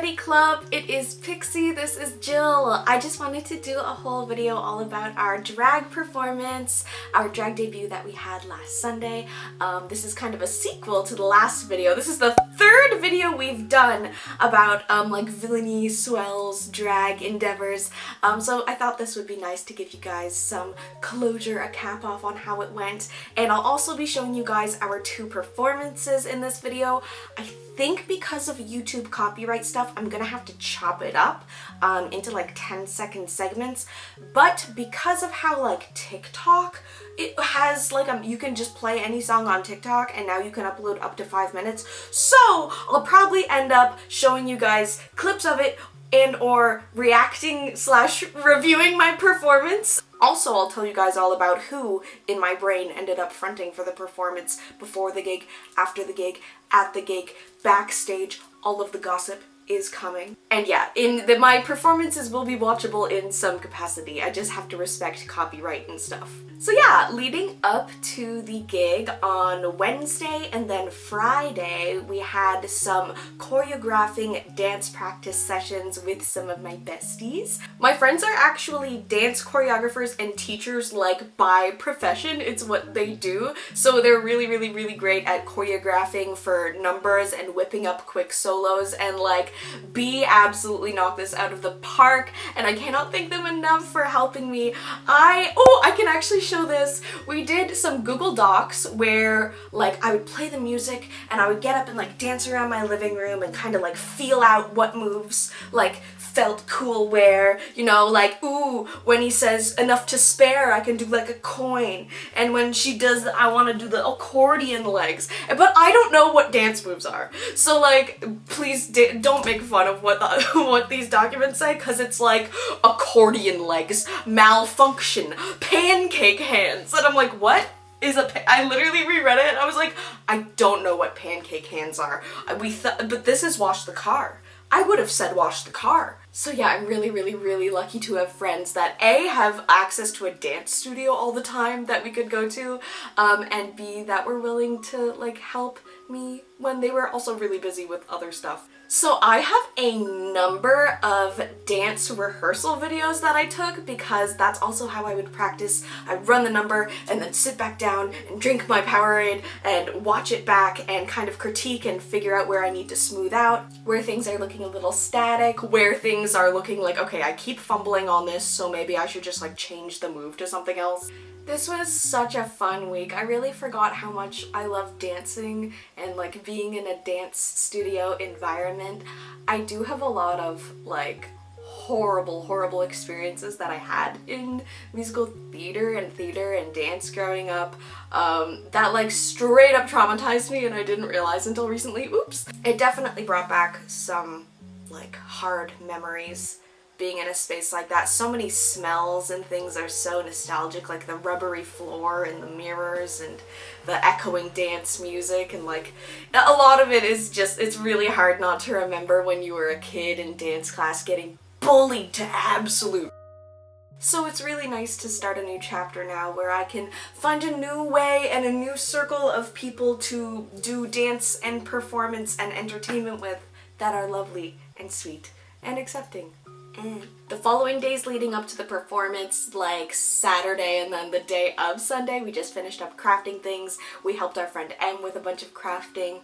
Buddy Club, it is Pixie, this is Jill. I just wanted to do a whole video all about our drag performance, our drag debut that we had last Sunday. This is kind of a sequel to the last video. This is the third video we've done about like villainy, swells, drag endeavors. So I thought this would be nice to give you guys some closure, a cap off on how it went. And I'll also be showing you guys our two performances in this video. I think because of YouTube copyright stuff, I'm gonna have to chop it up into like 10-second segments, but because of how like TikTok, it has like you can just play any song on TikTok and now you can upload up to 5 minutes, so I'll probably end up showing you guys clips of it and or reacting / reviewing my performance. Also, I'll tell you guys all about who in my brain ended up fronting for the performance before the gig, after the gig, at the gig, backstage. All of the gossip is coming. And yeah, my performances will be watchable in some capacity. I just have to respect copyright and stuff. So yeah, leading up to the gig on Wednesday and then Friday, we had some choreographing dance practice sessions with some of my besties. My friends are actually dance choreographers and teachers like by profession. It's what they do. So they're really great at choreographing for numbers and whipping up quick solos, and like B absolutely knocked this out of the park, and I cannot thank them enough for helping me. I can actually show this. We did some Google Docs where like I would play the music and I would get up and like dance around my living room and kind of like feel out what moves like felt cool where, you know, like, ooh, when he says enough to spare, I can do like a coin, and when she does I want to do the accordion legs, but I don't know what dance moves are, so like please don't make fun of what these documents say, because it's like accordion legs, malfunction, pancake hands, and I'm like, what is I literally reread it and I was like, I don't know what pancake hands are. But this is wash the car. I would have said wash the car. So yeah, I'm really lucky to have friends that A, have access to a dance studio all the time that we could go to, and B, that were willing to like help me when they were also really busy with other stuff. So I have a number of dance rehearsal videos that I took because that's also how I would practice. I'd run the number and then sit back down and drink my Powerade and watch it back and kind of critique and figure out where I need to smooth out, where things are looking a little static, where things are looking like, okay, I keep fumbling on this, so maybe I should just like change the move to something else. This was such a fun week. I really forgot how much I love dancing and like being in a dance studio environment. I do have a lot of like horrible experiences that I had in musical theater and dance growing up that like straight up traumatized me and I didn't realize until recently. Oops. It definitely brought back some like hard memories being in a space like that. So many smells and things are so nostalgic, like the rubbery floor and the mirrors and the echoing dance music, and like a lot of it is just, it's really hard not to remember when you were a kid in dance class getting bullied to absolute. So it's really nice to start a new chapter now where I can find a new way and a new circle of people to do dance and performance and entertainment with that are lovely and sweet and accepting. The following days leading up to the performance, like Saturday and then the day of Sunday, we just finished up crafting things. We helped our friend M with a bunch of crafting.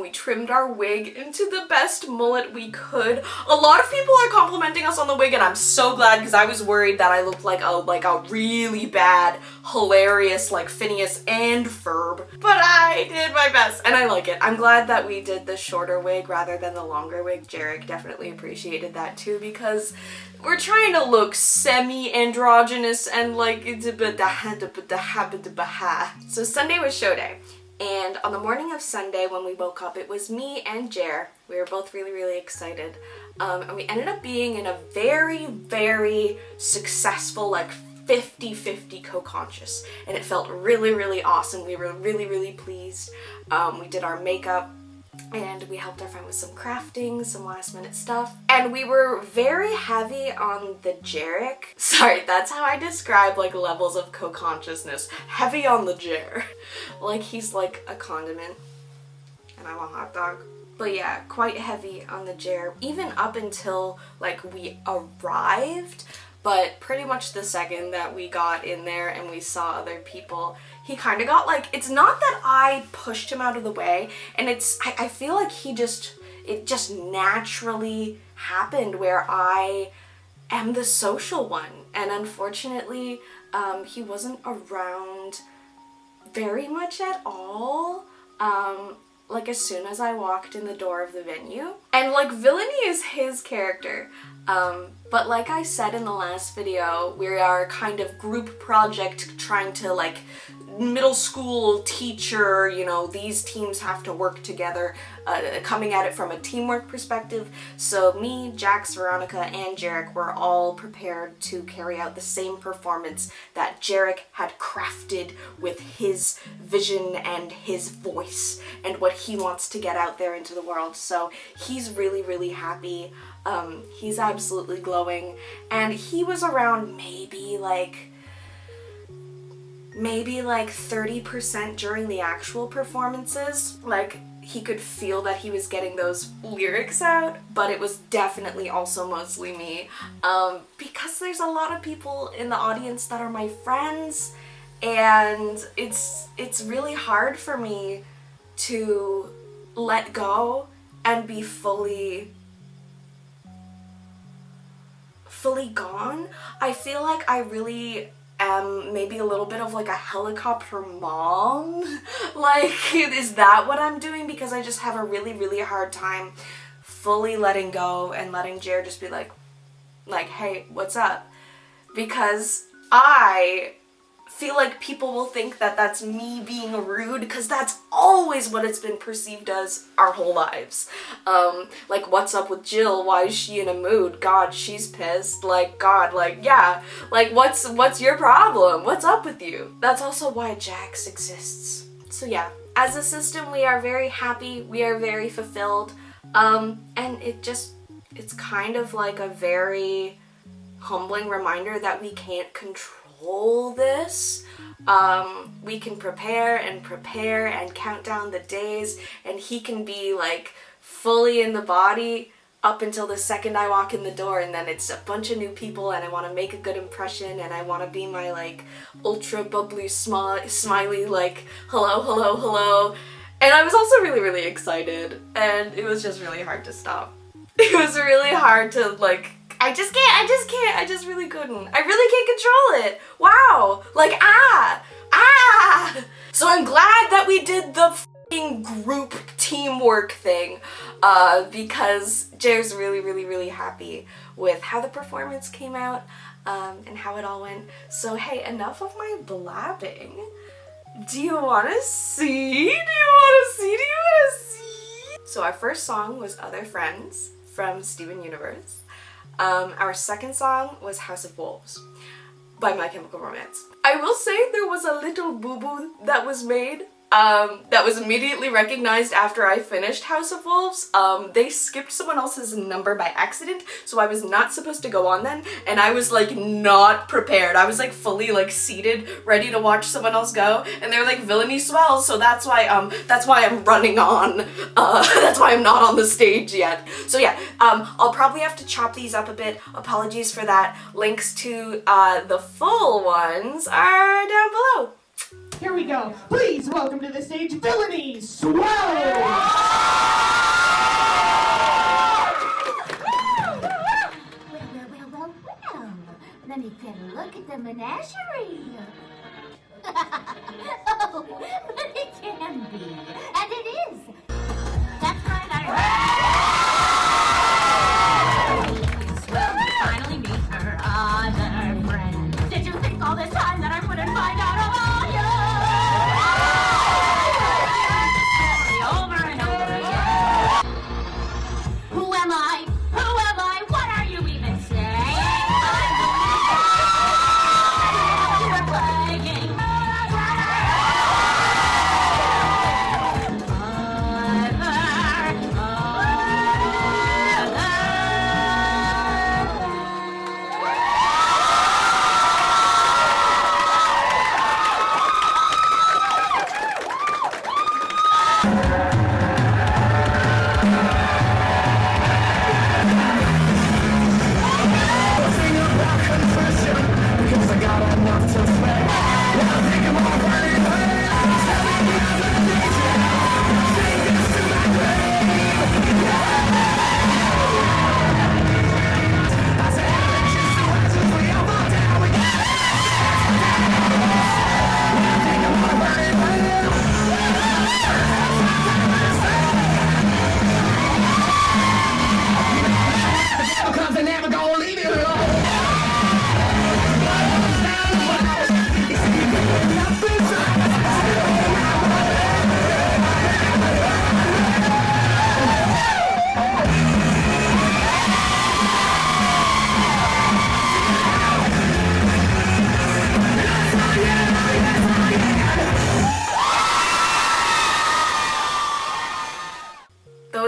We trimmed our wig into the best mullet we could. A lot of people are complimenting us on the wig and I'm so glad, because I was worried that I looked like a really bad, hilarious like Phineas and Ferb. But I did my best and I like it. I'm glad that we did the shorter wig rather than the longer wig. Jarek definitely appreciated that too, because we're trying to look semi-androgynous and like so Sunday was show day, and on the morning of Sunday when we woke up, it was me and Jer. We were both really excited, and we ended up being in a very successful like 50-50 co-conscious, and it felt really awesome. We were really pleased. We did our makeup and we helped our friend with some crafting, some last minute stuff, and we were very heavy on the Jarek. Sorry, that's how I describe like levels of co-consciousness. Heavy on the Jer. Like he's like a condiment and I'm a hot dog. But yeah, quite heavy on the Jer, even up until like we arrived. But pretty much the second that we got in there and we saw other people, he kind of got like, it's not that I pushed him out of the way, and I feel like it just naturally happened where I am the social one. And unfortunately, he wasn't around very much at all. Like as soon as I walked in the door of the venue. And like villainy is his character. But like I said in the last video, we are kind of group project trying to like middle school teacher, you know, these teams have to work together, coming at it from a teamwork perspective. So me, Jax, Veronica, and Jarek were all prepared to carry out the same performance that Jarek had crafted with his vision and his voice and what he wants to get out there into the world. So he's really, really happy. He's absolutely glowing, and he was around maybe like 30% during the actual performances. Like he could feel that he was getting those lyrics out, but it was definitely also mostly me, because there's a lot of people in the audience that are my friends, and it's really hard for me to let go and be fully gone. I feel like I really am maybe a little bit of like a helicopter mom. Like, is that what I'm doing? Because I just have a really, really hard time fully letting go and letting Jer just be like, hey, what's up? Because I feel like people will think that that's me being rude, because that's always what it's been perceived as our whole lives. Like, what's up with Jill? Why is she in a mood? God, she's pissed. Like, God, like, yeah. Like, what's your problem? What's up with you? That's also why Jax exists. So yeah, as a system, we are very happy. We are very fulfilled. And it's kind of like a very humbling reminder that we can't control this. We can prepare and count down the days, and he can be like fully in the body up until the second I walk in the door, and then it's a bunch of new people, and I want to make a good impression, and I want to be my like ultra bubbly smiley like hello, hello, hello. And I was also really, really excited, and it was just really hard to stop. It was really hard to like, I just really couldn't. I really can't control it. Wow. Like, So I'm glad that we did the f***ing group teamwork thing, because Jer's really, really, really happy with how the performance came out, and how it all went. So hey, enough of my blabbing. Do you want to see? So our first song was Other Friends from Steven Universe. Our second song was House of Wolves by My Chemical Romance. I will say there was a little boo-boo that was made, that was immediately recognized after I finished House of Wolves. They skipped someone else's number by accident, so I was not supposed to go on then, and I was like not prepared. I was like fully like seated, ready to watch someone else go, and they were like, villainy swells, so that's why I'm running on. That's why I'm not on the stage yet. So yeah, I'll probably have to chop these up a bit. Apologies for that. Links to the full ones are down below. Here we go. Please welcome to the stage, Villainy Swell! Well, let me get a look at the menagerie. Oh, but it can be, and it is. That's right, finally meet her other friend. Did you think all this time that I wouldn't find out about you? Over and over again. Who am I? Who am I? What are you even saying? You're playing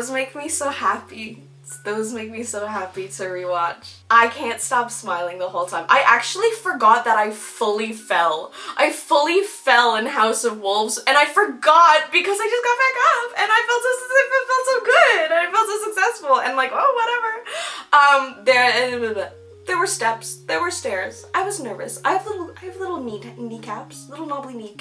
those make me so happy. Those make me so happy to rewatch. I can't stop smiling the whole time. I actually forgot that I fully fell. I fully fell in House of Wolves, and I forgot because I just got back up and I felt so good. I felt so successful and like, oh, whatever. There were steps, there were stairs. I was nervous. I have little kneecaps, little knobbly.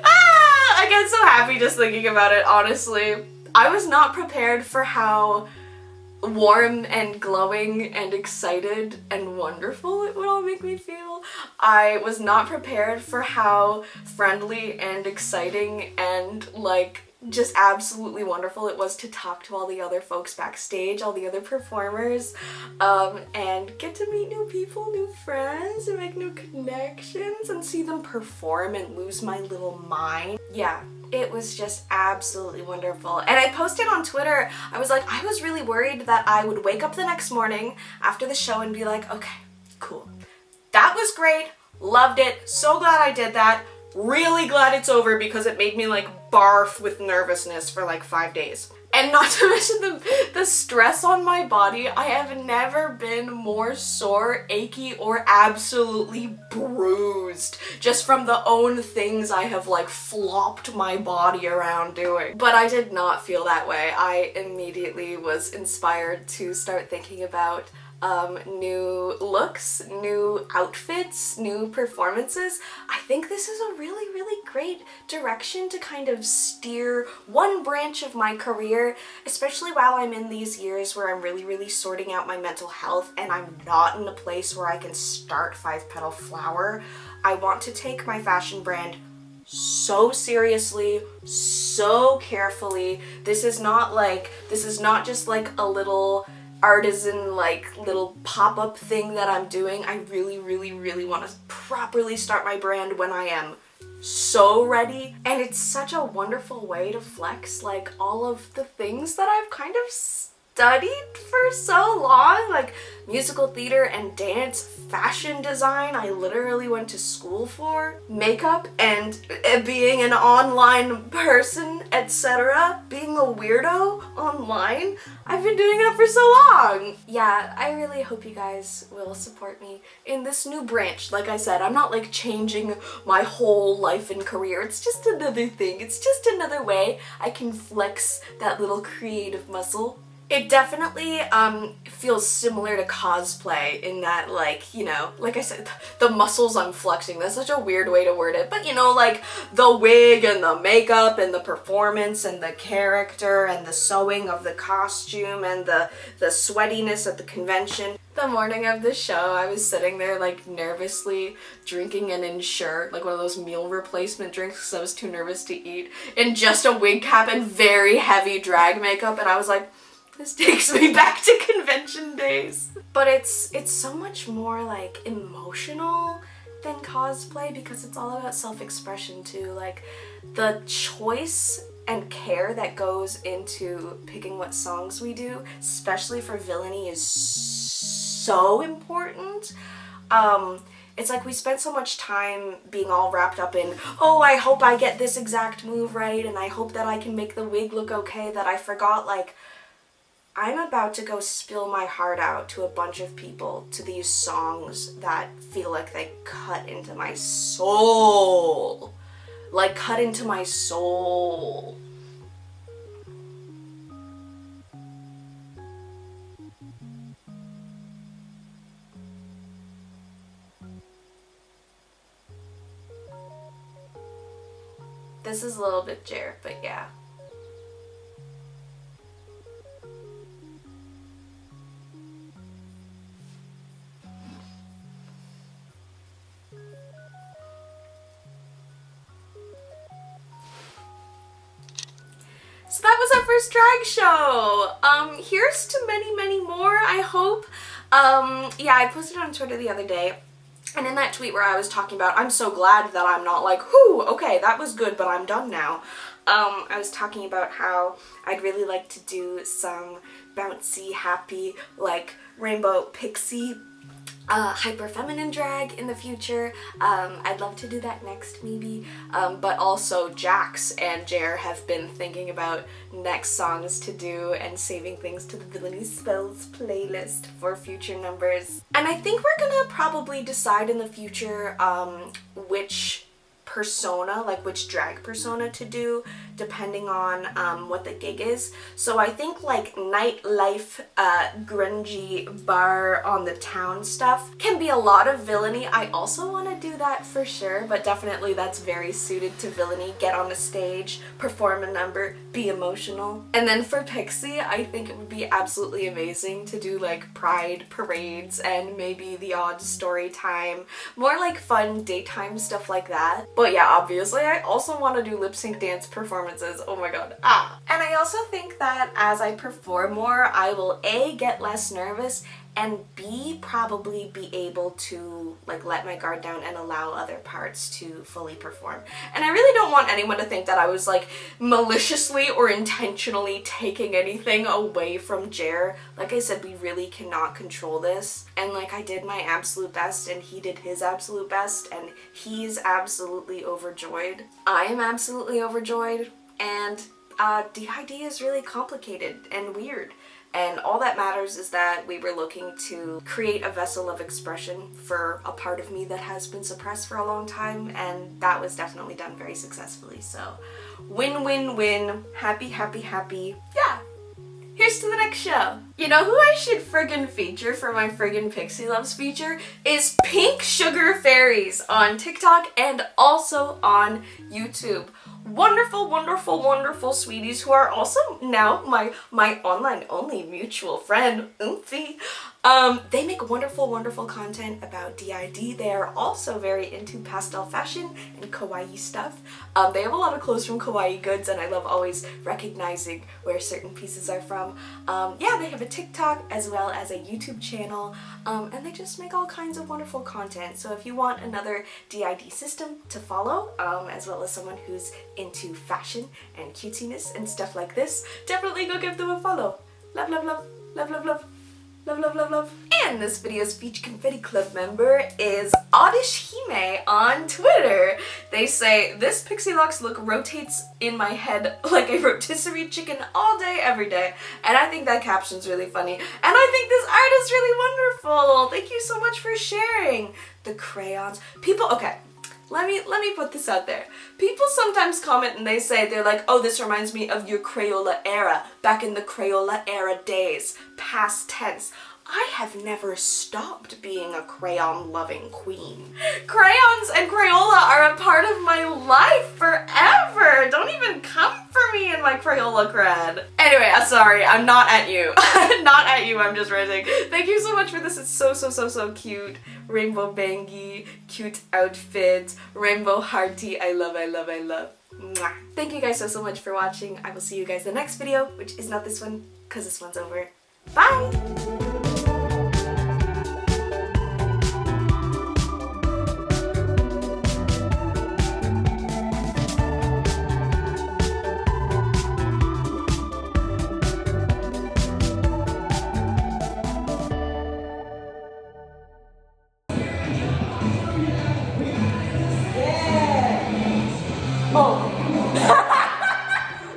I get so happy just thinking about it, honestly. I was not prepared for how warm and glowing and excited and wonderful it would all make me feel. I was not prepared for how friendly and exciting and like just absolutely wonderful it was to talk to all the other folks backstage, all the other performers, and get to meet new people, new friends, and make new connections and see them perform and lose my little mind. Yeah. It was just absolutely wonderful. And I posted on Twitter, I was like, I was really worried that I would wake up the next morning after the show and be like, okay, cool. That was great. Loved it. So glad I did that. Really glad it's over because it made me like barf with nervousness for like 5 days. And not to mention the stress on my body, I have never been more sore, achy, or absolutely bruised just from the own things I have like flopped my body around doing. But I did not feel that way. I immediately was inspired to start thinking about new looks, new outfits, new performances. I think this is a really, really great direction to kind of steer one branch of my career, especially while I'm in these years where I'm really, really sorting out my mental health and I'm not in a place where I can start Five Petal Flower. I want to take my fashion brand so seriously, so carefully. This is not just like a little artisan like little pop-up thing that I'm doing. I really, really, really want to properly start my brand when I am so ready. And it's such a wonderful way to flex like all of the things that I've kind of studied for so long, like musical theater and dance, fashion design. I literally went to school for makeup and being an online person, etc. Being a weirdo online. I've been doing that for so long. Yeah, I really hope you guys will support me in this new branch. Like I said, I'm not like changing my whole life and career. It's just another thing. It's just another way I can flex that little creative muscle. It definitely feels similar to cosplay in that, like, you know, like I said, the muscles I'm flexing, that's such a weird way to word it, but you know, like the wig and the makeup and the performance and the character and the sewing of the costume and the sweatiness at the convention. The morning of the show, I was sitting there like nervously drinking an Ensure, like one of those meal replacement drinks because I was too nervous to eat, in just a wig cap and very heavy drag makeup, and I was like, this takes me back to convention days. But it's so much more like emotional than cosplay because it's all about self-expression too. Like the choice and care that goes into picking what songs we do, especially for Villainy, is so important. It's like we spent so much time being all wrapped up in, oh, I hope I get this exact move right and I hope that I can make the wig look okay, that I forgot like I'm about to go spill my heart out to a bunch of people to these songs that feel like they cut into my soul. Like, cut into my soul. This is a little bit jarred, but yeah. So that was our first drag show. Here's to many, many more, I hope. Yeah, I posted on Twitter the other day, and in that tweet where I was talking about, I'm so glad that I'm not like, whew, okay, that was good, but I'm done now. I was talking about how I'd really like to do some bouncy, happy, like, rainbow pixie hyper feminine drag in the future. I'd love to do that next maybe, but also Jax and Jer have been thinking about next songs to do and saving things to the Villainy Spells playlist for future numbers. And I think we're gonna probably decide in the future which persona, like which drag persona to do depending on what the gig is. So I think like nightlife, grungy bar on the town stuff can be a lot of villainy. I also want to do that for sure, but definitely that's very suited to villainy. Get on the stage, perform a number, be emotional. And then for Pixie, I think it would be absolutely amazing to do like pride parades and maybe the odd story time, more like fun daytime stuff like that. But yeah, obviously I also want to do lip sync dance performances. Oh my god. And I also think that as I perform more, I will A, get less nervous, and B, probably be able to like let my guard down and allow other parts to fully perform. And I really don't want anyone to think that I was like maliciously or intentionally taking anything away from Jer. Like I said, we really cannot control this. And like I did my absolute best and he did his absolute best and he's absolutely overjoyed. I am absolutely overjoyed, and DID is really complicated and weird. And all that matters is that we were looking to create a vessel of expression for a part of me that has been suppressed for a long time, and that was definitely done very successfully. So win, win, win. Happy, happy, happy. Yeah. Here's to the next show. You know who I should friggin' feature for my friggin' Pixie Loves feature is Pink Sugar Fairies on TikTok and also on YouTube. Wonderful, wonderful, wonderful sweeties who are also now my online only mutual friend, Oomphy. They make wonderful, wonderful content about DID. They are also very into pastel fashion and kawaii stuff. They have a lot of clothes from Kawaii Goods, and I love always recognizing where certain pieces are from. Yeah, they have a TikTok as well as a YouTube channel, and they just make all kinds of wonderful content. So if you want another DID system to follow, as well as someone who's into fashion and cutesiness and stuff like this, definitely go give them a follow. Love, love, love, love, love, love. Love, love, love, love. And this video's Speech Confetti Club member is Oddish Hime on Twitter. They say, this Pixie Locks look rotates in my head like a rotisserie chicken all day, every day. And I think that caption's really funny. And I think this art is really wonderful. Thank you so much for sharing. The crayons. People, okay. Let me put this out there. People sometimes comment and they say, they're like, oh, this reminds me of your Crayola era, back in the Crayola era days, past tense. I have never stopped being a crayon-loving queen. Crayons and Crayola are a part of my life forever. Don't even come for me in my Crayola cred. Anyway, I'm sorry, I'm not at you. Not at you, I'm just raising. Thank you so much for this. It's so, so, so, so cute. Rainbow bangy, cute outfit, rainbow hearty. I love, I love, I love. Mwah. Thank you guys so, so much for watching. I will see you guys in the next video, which is not this one, because this one's over. Bye! Oh.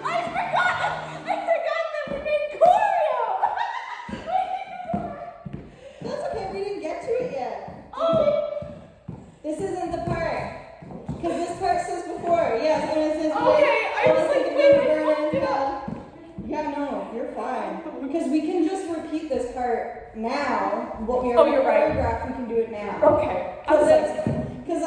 I forgot that we made choreo. That's okay, we didn't get to it yet. Oh. This isn't the part. Because this part says before. Yeah, so it says okay, I was like, yeah, no, you're fine. Because we can just repeat this part now. What we are you're right. choreographed, we can do it now. Okay. Because